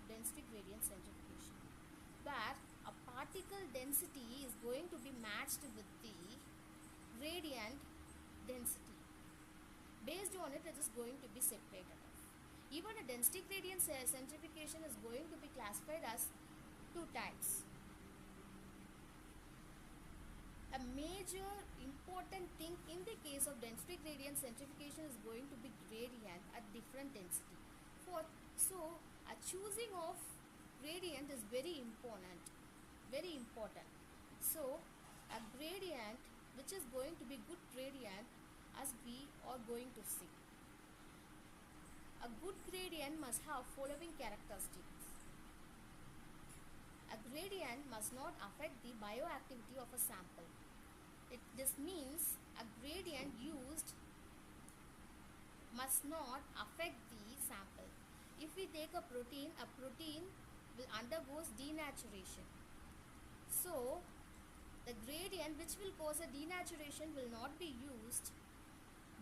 of density gradient centrifugation, where a particle density is going to be matched with the gradient density. Based on it, it is going to be separated off. Even a density gradient centrifugation is going to be classified as two types. A major important thing in the case of density gradient centrifugation is going to be gradient at different density. So a choosing of gradient is very important. So a gradient which is going to be good gradient, as we are going to see. A good gradient must have following characteristics. A gradient must not affect the bioactivity of a sample. This means a gradient used must not affect the sample. If we take a protein will undergo denaturation. So the gradient which will cause a denaturation will not be used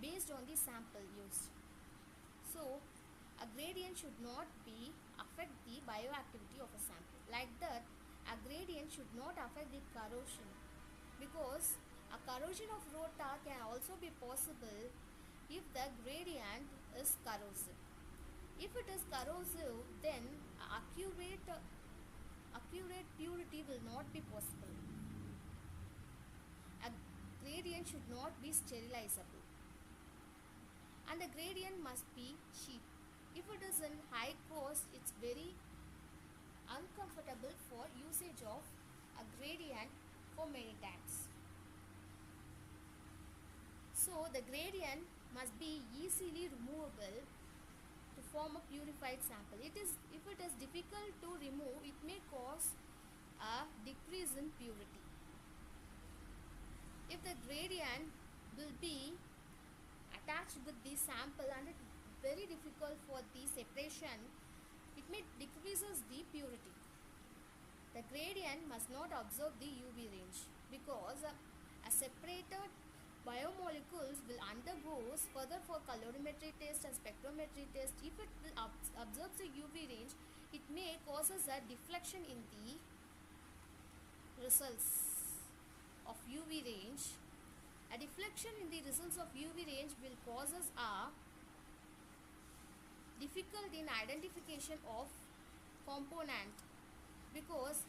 based on the sample used. So a gradient should not be affect the bioactivity of a sample. Like that, a gradient should not affect the corrosion, because a corrosion of rota can also be possible if the gradient is corrosive. If it is corrosive, then accurate purity will not be possible. A gradient should not be sterilizable, and the gradient must be cheap. If it is in high cost, it's very uncomfortable for usage of a gradient for many times. So the gradient must be easily removable to form a purified sample. If it is difficult to remove, it may cause a decrease in purity. If the gradient will be attached with the sample and it is very difficult for the separation, it may decreases the purity. The gradient must not absorb the UV range, because a separated biomolecules will undergo further for colorimetry test and spectrometry test. If it will absorb the UV range, it may causes a deflection in the results of UV range. A deflection in the results of UV range will causes a difficult in identification of component, because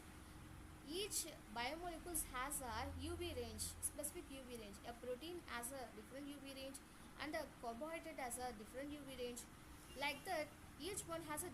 each biomolecules has a UV range, specific UV range. A protein has a different UV range and a carbohydrate has a different UV range. Like that, each one has a